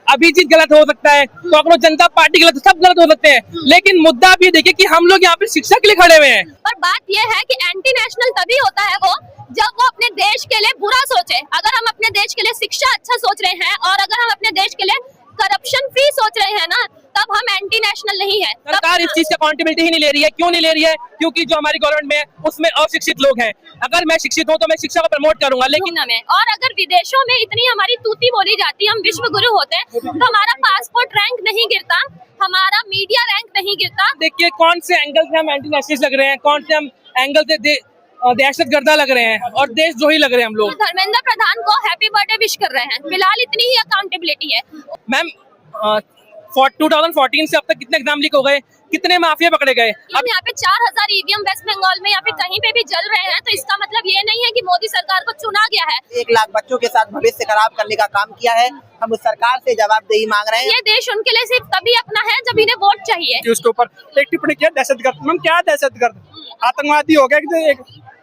अभी चीज गलत हो सकता है, कांग्रेस जनता पार्टी गलत, सब गलत हो सकते हैं, लेकिन मुद्दा आप ये देखिए कि हम लोग यहाँ पे शिक्षा के लिए खड़े हुए हैं। पर बात यह है कि एंटी नेशनल तभी होता है वो जब वो अपने देश के लिए बुरा सोचे। अगर हम अपने देश के लिए शिक्षा अच्छा सोच रहे हैं और अगर हम अपने देश के लिए करप्शन फ्री सोच रहे हैं ना, तब हम एंटी नेशनल नहीं है। सरकार इस चीज का अकाउंटेबिलिटी ही नहीं ले रही है। क्यों नहीं ले रही है? क्योंकि जो हमारी गवर्नमेंट में है उसमें अशिक्षित लोग हैं। अगर मैं शिक्षित हूँ तो मैं शिक्षा को प्रमोट करूंगा, लेकिन हमें और अगर विदेशों में इतनी हमारी तूती बोली जाती है, हम विश्व गुरु होते हैं, तो हमारा पासपोर्ट रैंक नहीं गिरता, हमारा मीडिया रैंक नहीं गिरता। देखिए कौन से एंगल से हम एंटी नेशनलिस्ट लग रहे हैं, कौन से हम एंगल से दहशतगर्दा लग रहे हैं और देशद्रोही लग रहे हैं हम लोग। धर्मेंद्र प्रधान को हैप्पी बर्थडे विश कर रहे हैं, फिलहाल इतनी ही अकाउंटेबिलिटी है। मैम 2014 से अब तक कितने एग्जाम लीक हो गए, कितने माफिया पकड़े गए। अब यहाँ पे 4000 ईवीएम वेस्ट बंगाल में या फिर कहीं पे भी जल रहे हैं, तो इसका मतलब ये नहीं है कि मोदी सरकार को चुना गया है। 1 लाख बच्चों के साथ भविष्य खराब करने का काम किया है। हम उस सरकार से जवाबदेही मांग रहे हैं। ये देश उनके लिए सिर्फ तभी अपना है जब इन्हें वोट चाहिए। उसके ऊपर एक टिप्पणी किया दहशतगर्द। मैम क्या दहशतगर्द? आतंकवादी हो गया कि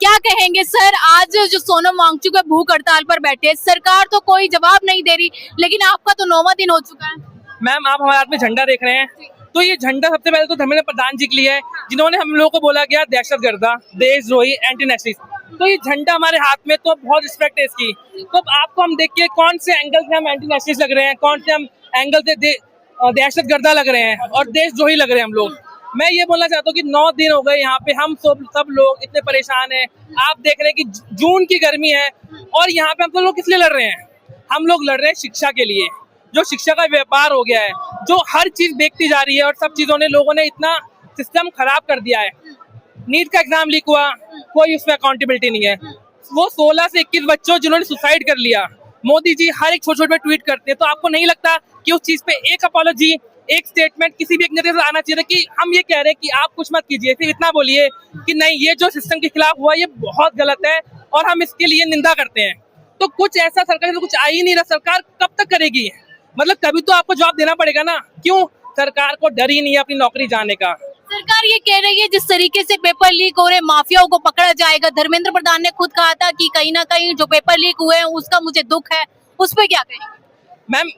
क्या कहेंगे सर, आज जो सोनम वांगचुक है भूख हड़ताल पर बैठे, सरकार तो कोई जवाब नहीं दे रही, लेकिन आपका तो 9वां दिन हो चुका है। मैम आप हमारे हाथ में झंडा देख रहे हैं, तो ये झंडा सबसे पहले तो धर्मेंद्र प्रधान जी के लिए है, जिन्होंने हम लोगों को बोला गया दहशतगर्दा, देशद्रोही, एंटी नेशनलिस्ट। तो ये झंडा हमारे हाथ में, तो बहुत रिस्पेक्ट है इसकी। तो आपको हम देखिए कौन से एंगल से हम एंटी नेशनलिस्ट लग रहे हैं, कौन से हम एंगल से दहशतगर्दा लग रहे हैं और देशद्रोही लग रहे हैं हम लोग। मैं ये बोलना चाहता हूँ कि 9 दिन हो गए यहाँ पे, हम सब लोग इतने परेशान हैं। आप देख रहे हैं कि जून की गर्मी है और यहाँ पे हम लोग किस लिए लड़ रहे हैं? हम लोग लड़ रहे हैं शिक्षा के लिए। जो शिक्षा का व्यापार हो गया है, जो हर चीज बेचती जा रही है और सब चीजों ने, लोगों ने इतना सिस्टम खराब कर दिया है। नीट का एग्जाम लीक हुआ, कोई उसमें अकाउंटेबिलिटी नहीं है। वो 16 से 21 बच्चों जिन्होंने सुसाइड कर लिया, मोदी जी हर एक छोटे छोटे ट्वीट करते हैं, तो आपको नहीं लगता कि उस चीज पे एक अपॉलॉजी, एक स्टेटमेंट किसी भी एक नेता से आना चाहिए कि हम ये कह रहे हैं कि आप कुछ मत कीजिए, सिर्फ इतना बोलिए कि नहीं, ये जो सिस्टम के खिलाफ हुआ ये बहुत गलत है और हम इसके लिए निंदा करते हैं। तो कुछ ऐसा सरकार से कुछ आ ही नहीं रहा। सरकार कब तक करेगी? मतलब कभी तो आपको जवाब देना पड़ेगा ना। क्यों सरकार को डर ही नहीं है अपनी नौकरी जाने का? सरकार ये कह रही है जिस तरीके से पेपर लीक हो रहे, माफियाओं को पकड़ा जाएगा। धर्मेंद्र प्रधान ने खुद कहा था कि कहीं ना कहीं जो पेपर लीक हुए हैं उसका मुझे दुख है, उस पर क्या कहेंगे? मैम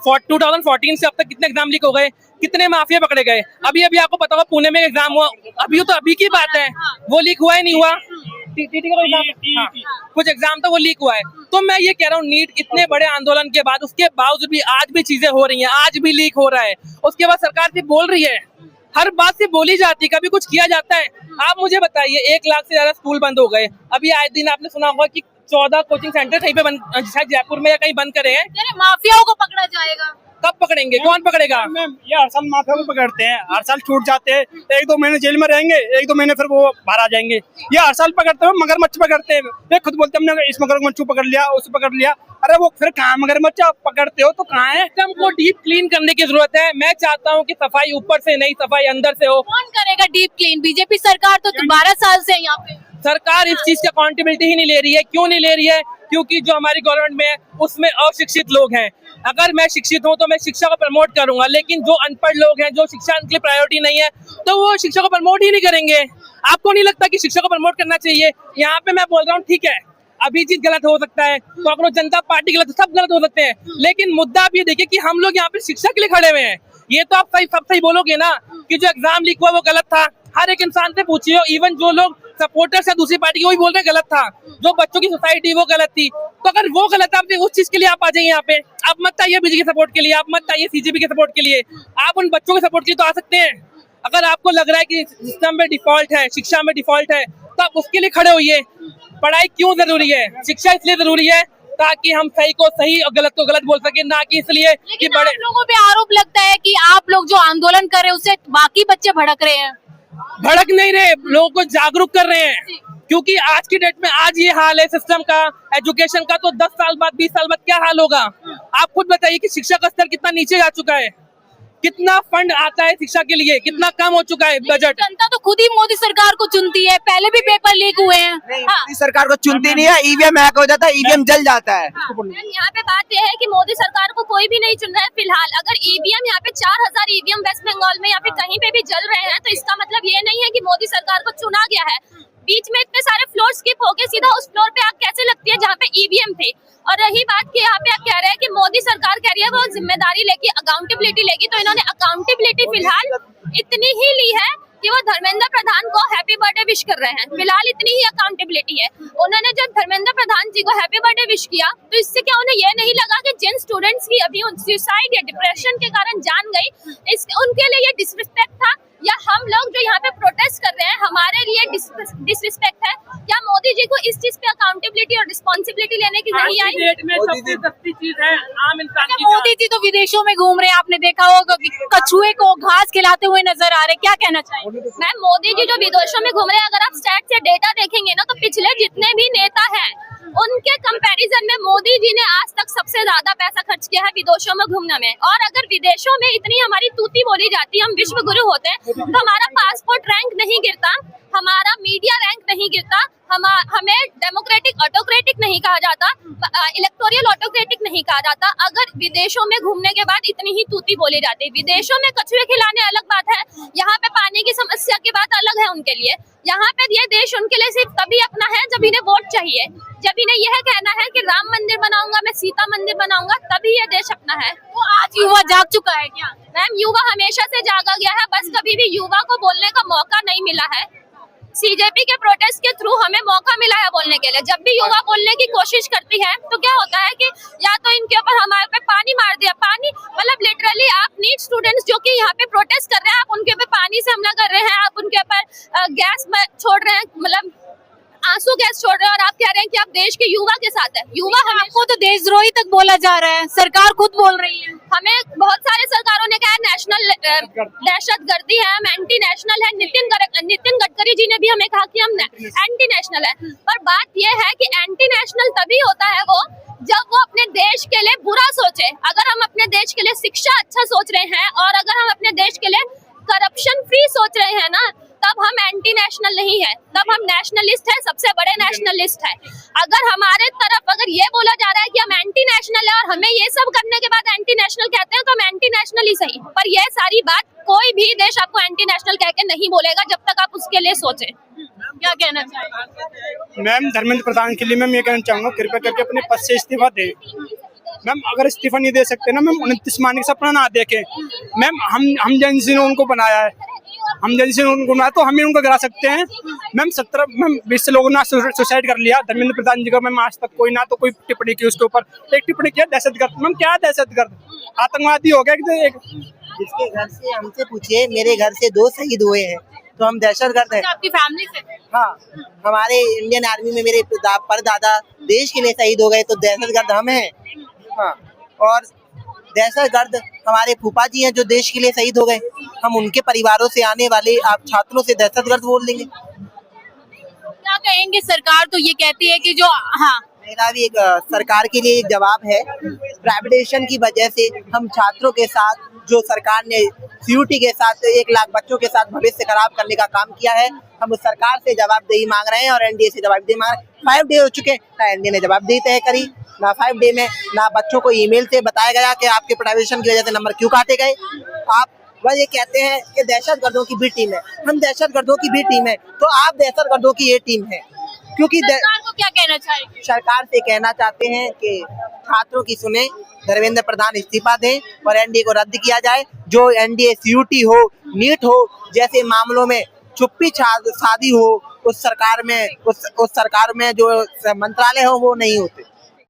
2014 से अब तक कितने एग्जाम लीक हो गए, कितने माफिया पकड़े गए। अभी आपको पता होगा पुणे में एग्जाम हुआ, अभी की बात है, वो लीक हुआ ही नहीं हुआ। टीटी का एग्जाम, हाँ, कुछ एग्जाम था वो लीक हुआ है। तो मैं ये कह रहा हूँ, नीट इतने बड़े आंदोलन के बाद, उसके बावजूद भी आज भी चीजें हो रही हैं, आज भी लीक हो रहा है। उसके बाद सरकार सिर्फ बोल रही है, हर बात से बोली जाती है, कभी कुछ किया जाता है? आप मुझे बताइए, 1 लाख से ज्यादा स्कूल बंद हो गए। अभी आए दिन आपने सुना होगा कि 14 कोचिंग सेंटर कहीं पे बंद, शायद जयपुर में या कहीं बंद करे हैं। माफियाओं को पकड़ा जाएगा, कब पकड़ेंगे? कौन पकड़ेगा? मैम ये हर साल माफिया को पकड़ते हैं, हर साल छूट जाते हैं। 1-2 महीने जेल में रहेंगे, 1-2 महीने फिर वो बाहर आ जाएंगे। ये हर साल पकड़ते हैं। मगरमच्छ पकड़ते हैं, ये खुद बोलते हैं हमने इस मगरमच्छ को पकड़ लिया, उसे पकड़ लिया। अरे वो फिर कहाँ मगरमच्छ आप पकड़ते हो तो कहाँ है? सिस्टम को डीप क्लीन करने की जरूरत है। मैं चाहता हूँ कि सफाई ऊपर से नहीं, सफाई अंदर से हो। कौन करेगा डीप क्लीन? बीजेपी सरकार तो 12 साल से यहाँ पे। सरकार इस चीज की अकाउंटेबिलिटी ही नहीं ले रही है। क्यों नहीं ले रही है? क्योंकि जो हमारी गवर्नमेंट में है उसमें अशिक्षित लोग हैं। अगर मैं शिक्षित हूँ तो मैं शिक्षा को प्रमोट करूंगा, लेकिन जो अनपढ़ लोग हैं, जो शिक्षा के लिए प्रायोरिटी नहीं है, तो वो शिक्षा को प्रमोट ही नहीं करेंगे। आपको नहीं लगता कि शिक्षा को प्रमोट करना चाहिए? यहाँ पे मैं बोल रहा हूँ, ठीक है अभी चीज गलत हो सकता है, कांग्रेस जनता पार्टी गलत, सब गलत हो सकते हैं, लेकिन मुद्दा आप ये देखिए कि हम लोग यहाँ पे शिक्षा के लिए खड़े हुए हैं। ये तो आप सब सही बोलोगे ना कि जो एग्जाम लीक हुआ वो गलत था। हर एक इंसान से पूछिए, इवन जो लोग सपोर्टर्स है दूसरी पार्टी के, वो भी बोल रहे गलत था। जो बच्चों की सोसाइटी वो गलत थी, तो अगर वो गलत है, आप उस चीज के लिए आप आ जाइए यहाँ पे। आप मत आइए बीजेपी के सपोर्ट के लिए, आप मत आइए सीजेपी के सपोर्ट के लिए, आप उन बच्चों के सपोर्ट के लिए तो आ सकते हैं। अगर आपको लग रहा है कि सिस्टम में डिफॉल्ट है, शिक्षा में डिफॉल्ट है, तो आप उसके लिए खड़े होइए। पढ़ाई क्यों जरूरी है? शिक्षा इसलिए जरूरी है ताकि हम सही को सही और गलत को गलत बोल सके, ना कि इसलिए कि बड़े आप लोगों पे आरोप लगता है कि आप लोग जो आंदोलन कर रहे हैं उससे बाकी बच्चे भड़क रहे हैं। भड़क नहीं रहे, लोगों को जागरूक कर रहे हैं। क्योंकि आज की डेट में आज ये हाल है सिस्टम का, एजुकेशन का, तो 10 साल बाद 20 साल बाद क्या हाल होगा? आप खुद बताइए कि शिक्षा का स्तर कितना नीचे जा चुका है, कितना फंड आता है शिक्षा के लिए, कितना कम हो चुका है बजट। जनता तो खुद ही मोदी सरकार को चुनती है, पहले भी पेपर लीक हुए हैं। मोदी सरकार को चुनती नहीं है, ईवीएम हैक हो जाता है, ईवीएम जल जाता है। यहाँ पे बात यह है कि मोदी सरकार को कोई भी नहीं चुन रहा है फिलहाल। अगर ईवीएम यहाँ पे 4000 ईवीएम वेस्ट बंगाल में या फिर कहीं पे भी जल रहे हैं, तो इसका मतलब ये नहीं है कि मोदी सरकार को चुना गया है। बीच में इतने सारे फ्लोर स्किप होके सीधा उस फ्लोर पे आग कैसे लगती है जहाँ पे ईवीएम थे। और रही बात कि यहाँ पे आप कह रहे हैं कि मोदी सरकार कह रही है वो जिम्मेदारी लेगी, अकाउंटेबिलिटी लेगी, तो इन्होंने अकाउंटेबिलिटी फिलहाल इतनी ही ली है कि वो धर्मेंद्र प्रधान को हैप्पी बर्थडे विश कर रहे हैं। फिलहाल इतनी ही अकाउंटेबिलिटी है। उन्होंने जब धर्मेंद्र प्रधान जी को हैप्पी बर्थडे विश किया तो इससे क्या उन्हें ये नहीं लगा कि जिन स्टूडेंट्स की अभी सुसाइड या डिप्रेशन के कारण जान गई, उनके लिए ये डिसरिस्पेक्ट था, या हम लोग जो यहाँ पे प्रोटेस्ट कर रहे हैं हमारे लिए डिसरिस्पेक्ट है? क्या मोदी जी को इस चीज पे अकाउंटेबिलिटी और रिस्पॉन्सिबिलिटी लेने की नहीं आई? डेट में सबसे सस्ती चीज है आम इंसान की मोदी जी तो विदेशों में घूम रहे हैं, आपने देखा होगा कि कछुए को घास खिलाते हुए नजर आ रहे हैं, क्या कहना चाहेंगे? मैम, मोदी जी जो विदेशों में घूम रहे हैं, अगर आप स्टैट से डेटा देखेंगे ना तो पिछले जितने भी नेता हैं उनके कंपैरिजन में मोदी जी ने आज तक सबसे ज्यादा पैसा खर्च किया है विदेशों में घूमने में। और अगर विदेशों में इतनी हमारी तूती बोली जाती है, हम विश्व गुरु होते हैं, तो हमारा पासपोर्ट रैंक नहीं गिरता, हमारा मीडिया रैंक नहीं गिरता, हमें डेमोक्रेटिक ऑटोक्रेटिक नहीं कहा जाता, इलेक्टोरियल ऑटोक्रेटिक नहीं कहा जाता, अगर विदेशों में घूमने के बाद इतनी ही तूती बोली जाती। विदेशों में कछुए खिलाने अलग बात है, यहाँ पे पानी की समस्या की बात अलग है उनके लिए। यहाँ पे ये देश उनके लिए सिर्फ तभी अपना है जब इन्हें वोट चाहिए, जब इन्हें यह कहना है कि राम मंदिर बनाऊंगा, मैं सीता मंदिर बनाऊंगा, तभी ये देश अपना है। तो आज युवा जाग चुका है क्या? मैम, युवा हमेशा से जागा गया है, बस कभी भी युवा को बोलने का मौका नहीं मिला है। सीजेपी के प्रोटेस्ट के थ्रू हमें मौका मिला है बोलने के लिए। जब भी युवा बोलने की कोशिश करती है तो क्या होता है कि या तो इनके ऊपर हमारे पे पानी मार दिया, पानी मतलब लिटरली आप नीट स्टूडेंट्स जो कि यहाँ पे प्रोटेस्ट कर रहे हैं, आप उनके ऊपर पानी से हमला कर रहे हैं, आप उनके ऊपर गैस छोड़ रहे हैं, मतलब आंसू गैस छोड़ रहे हैं, और आप कह रहे हैं कि आप देश के युवा के साथ है। युवा हमको तो देशद्रोही तक बोला जा रहा है, सरकार खुद बोल रही है। हमें बहुत सारे सरकारों ने कहा नेशनल दहशतगर्दी है, हम एंटी नेशनल है। नितिन गडकरी जी ने भी हमें कहा कि हम एंटी नेशनल है। पर बात यह है कि एंटी नेशनल तभी होता है वो जब वो अपने देश के लिए बुरा सोचे। अगर हम अपने देश के लिए शिक्षा अच्छा सोच रहे हैं और अगर हम अपने देश के लिए करप्शन फ्री सोच रहे हैं ना, तब हम एंटी नेशनल नहीं है, तब हम नेशनलिस्ट है, सबसे बड़े नेशनलिस्ट है। अगर हमारे तरफ अगर ये बोला जा रहा है कि हम एंटी नेशनल है और हमें ये सब करने के बाद एंटी नेशनल कहते हैं, तो हम एंटी नेशनल ही सही। पर यह सारी बात कोई भी देश आपको एंटी नेशनल कह के नहीं बोलेगा जब तक आप उसके लिए सोचे। क्या कहना चाहेंगे? मैम, धर्मेंद्र प्रधान के लिए मैं ये कहना चाहूंगा, कृपया करके अपने पद से इस्तीफा दें। मैम, अगर इस्तीफा नहीं दे सकते ना मैम, 29 मानने का सपना ना देखें। मैम, हम जैसे ने उनको बनाया है, हम जैसे उनको बनाया तो हम ही उनको गिरा सकते हैं। मैम, 20 लोगों ने सुसाइड कर लिया। धर्मेंद्र प्रधान जी का मैम आज तक कोई ना तो कोई टिप्पणी की उसके ऊपर, एक टिप्पणी किया दहशतगर्द। मैम, क्या दहशतगर्द? आतंकवादी हो गया कि एक जिसके घर से हमसे पूछिए, मेरे घर से 2 शहीद हुए हैं तो हम दहशतगर्द हैं? आपकी फैमिली से? हाँ, हमारे इंडियन आर्मी में मेरे परदादा देश के लिए शहीद हो गए तो दहशतगर्द हम हैं। हाँ, और दहशतगर्द हमारे फूफा जी हैं जो देश के लिए शहीद हो गए, हम उनके परिवारों से आने वाले आप छात्रों से दहशतगर्द बोल देंगे? क्या कहेंगे? सरकार तो ये कहती है कि जो मेरा भी एक सरकार के लिए एक जवाब है। प्राइवेटाइजेशन की वजह से हम छात्रों के साथ, जो सरकार ने सीयूटी के साथ 1 लाख बच्चों के साथ भविष्य खराब करने का काम किया है, हम उस सरकार से जवाबदेही मांग रहे हैं और एनडीए से जवाबदेही मांग रहे हैं। 5 डे हो चुके, ना एनडीए ने जवाबदेही तय करी, ना 5 डे में ना बच्चों को ईमेल से बताया गया कि आपके प्राइवेटाइजेशन की वजह से नंबर क्यों काटे गए। आप बस ये कहते हैं कि दहशतगर्दों की भी टीम है, हम दहशतगर्दों की भी टीम है, तो आप दहशतगर्दों की ये टीम है। क्योंकि सरकार को क्या कहना चाहेंगे? सरकार से कहना चाहते हैं कि छात्रों की सुने, धर्मेंद्र प्रधान इस्तीफा दें और एनडीए को रद्द किया जाए। जो एनडीए सीयूटी हो, नीट हो जैसे मामलों में चुप्पी शादी हो, उस सरकार में जो मंत्रालय हो वो नहीं होते।